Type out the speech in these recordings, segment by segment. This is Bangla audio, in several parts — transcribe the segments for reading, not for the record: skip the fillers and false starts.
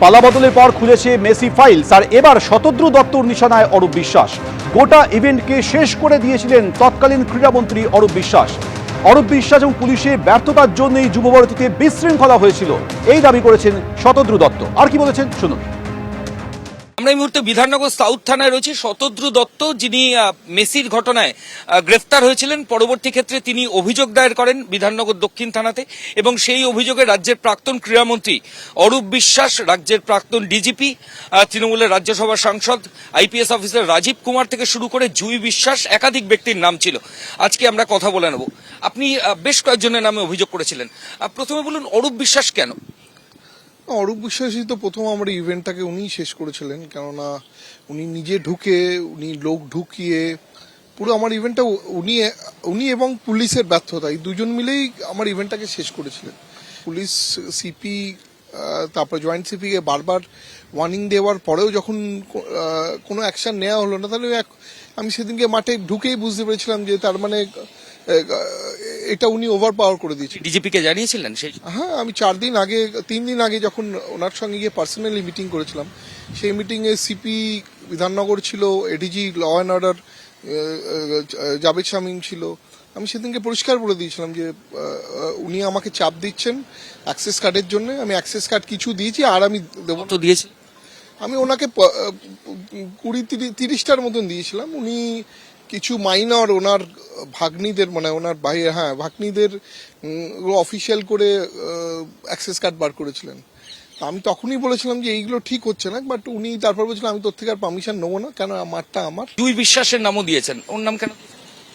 পালাবদলের পর খুলেছে মেসি ফাইলস, আর এবার শতদ্রু দত্তর নিশানায় অরূপ বিশ্বাস। গোটা ইভেন্টকে শেষ করে দিয়েছিলেন তৎকালীন ক্রীড়ামন্ত্রী অরূপ বিশ্বাস। অরূপ বিশ্বাস এবং পুলিশের ব্যর্থতার জন্যই যুবভারতীতে বিশৃঙ্খলা হয়েছিল, এই দাবি করেছেন শতদ্রু দত্ত। আর কি বলেছেন শুনুন। আমরা এই মুহূর্তে বিধাননগর সাউথ থানায় রয়েছে শতদ্রু দত্ত, যিনি মেসির ঘটনায় গ্রেফতার হয়েছিলেন। পরবর্তী ক্ষেত্রে তিনি অভিযোগ দায়ের করেন বিধাননগর দক্ষিণ থানাতে, এবং সেই অভিযোগে রাজ্যের প্রাক্তন ক্রীড়ামন্ত্রী অরূপ বিশ্বাস, রাজ্যের প্রাক্তন ডিজিপি, তৃণমূলের রাজ্যসভার সাংসদ, আইপিএস অফিসার রাজীব কুমার থেকে শুরু করে জুই বিশ্বাস, একাধিক ব্যক্তির নাম ছিল। আজকে আমরা কথা বলে নেব। আপনি বেশ কয়েকজনের নামে অভিযোগ করেছিলেন। প্রথমে বলুন, অরূপ বিশ্বাস কেন? অরূপ বিশ্বাসই তো প্রথম আমার ইভেন্টটাকে উনিই শেষ করেছিলেন, কেননা উনি নিজে ঢুকে, উনি লোক ঢুকিয়ে পুরো আমার ইভেন্টটা উনি এবং পুলিশের ব্যর্থতা, এই দুজন মিলেই আমার ইভেন্টটাকে শেষ করেছিলেন। পুলিশ সিপি, তারপর জয়েন্ট সিপিকে বারবার ওয়ার্নিং দেওয়ার পরেও যখন কোনো অ্যাকশন নেওয়া হলো না, তাহলে আমি সেদিনকে মাঠে ঢুকেই বুঝতে পেরেছিলাম যে তার মানে এটা উনি ওভার পাওয়ার করে দিয়েছেন। ডিজিপি কে জানিয়েছিলেন? হ্যাঁ, আমি 3 দিন আগে যখন ওনার সঙ্গে গিয়ে পার্সোনালি মিটিং করেছিলাম, সেই মিটিংয়ে সিপি বিধাননগর ছিল, ADG law and order Javed Shamim ছিল। আমি সেদিনকে পরিষ্কার বলে দিয়েছিলাম যে উনি আমাকে চাপ দিচ্ছেন অ্যাক্সেস কার্ডের জন্য। আমি অ্যাক্সেস কার্ড কিছু দিয়েছি, আর আমি দেবো তো দিয়েছি। আমি ওনাকে 20-30টার মতন দিয়েছিলাম। উনি কিছু মাইনর ওনার ভাগ্নিদের, মানে ওনার ভাগ্নিদের অফিসিয়াল করে অ্যাক্সেস কার্ড বার করেছিলেন। আমি তখনই বলেছিলাম যে এইগুলো ঠিক হচ্ছে না, বাট উনি তারপর বলছিলেন আমি তোর থেকে আর পারমিশন নেবো না, কেন মাঠটা আমার। দুই বিশ্বাসের নামও দিয়েছেন, ওর নাম কেন?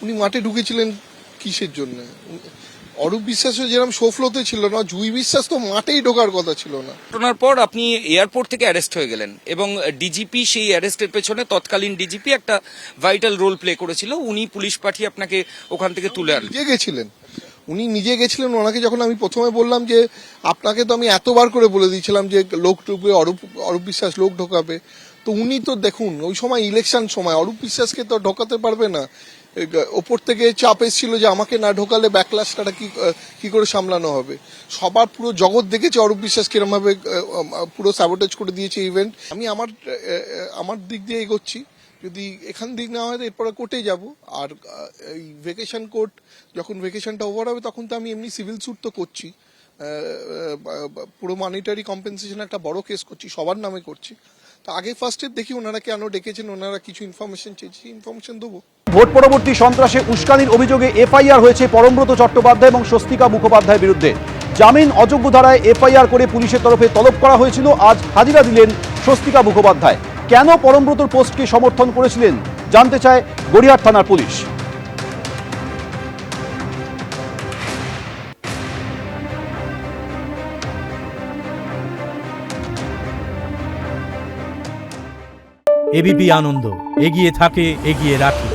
উনি মাঠে ঢুকেছিলেন কিসের জন্য? অরূপ বিশ্বাসও যেরকম শোফলোতে ছিল না, জুই বিশ্বাস তো মাঠেই ঢোকার কথা ছিল না। ঘটনার পর আপনি এয়ারপোর্ট থেকে অ্যারেস্ট হয়ে গেলেন, এবং ডিজিপি সেই অ্যারেস্টের পেছনে, তৎকালীন ডিজিপি একটা ভাইটাল রোল প্লে করেছিল। উনি পুলিশ পাঠিয়ে আপনাকে ওখান থেকে তুলে আনলেন। উনি নিজে গেছিলেন। ওনাকে যখন আমি প্রথমে বললাম যে আপনাকে তো আমি এতবার করে বলে দিয়েছিলাম যে লোক ঢুকবে, অরূপ বিশ্বাস লোক ঢোকাবে, তো উনি তো দেখুন ওই সময় ইলেকশন সময় অরূপ বিশ্বাসকে তো ঢোকাতে পারবে না। ওপর থেকে চাপ এসেছিল যে আমাকে না ঢোকালে ব্যাকলাশটা কি করে সামলানো হবে। সবার পুরো জগৎ দেখেছে অরূপ বিশ্বাস কিরম ভাবে পুরো স্যাবোটেজ করে দিয়েছে ইভেন্ট। আমি আমার দিক দিয়ে এগোচ্ছি, যদি এখান দিক না হয় এরপরে কোর্টে যাব। আর এই ভেকেশন কোর্ট, যখন ভেকেশনটা ওভার হবে তখন তো আমি এমনি সিভিল স্যুট তো করছি, পুরো মনিটারি কম্পেনসেশন একটা বড় কেস করছি, সবার নামে করছি। তো আগে ফার্স্টে দেখি ওনারা কেন ডেকেছেন, ওনারা কিছু ইনফরমেশন চেয়েছি, ইনফরমেশন দেবো। ভোট পরবর্তী সন্ত্রাসে উস্কানির অভিযোগে এফআইআর হয়েছে পরমব্রত চট্টোপাধ্যায় এবং স্বস্তিকা মুখোপাধ্যায়ের বিরুদ্ধে। জামিন অযোগ্য ধারায় এফআইআর করে পুলিশের তরফে তলব করা হয়েছিল। আজ হাজিরা দিলেন স্বস্তিকা মুখোপাধ্যায়। কেন পরমব্রতর পোস্টকে সমর্থন করেছিলেন জানতে চায় গড়িয়াহাট থানার পুলিশ। এবিপি আনন্দ, এগিয়ে থাকে, এগিয়ে রাখে।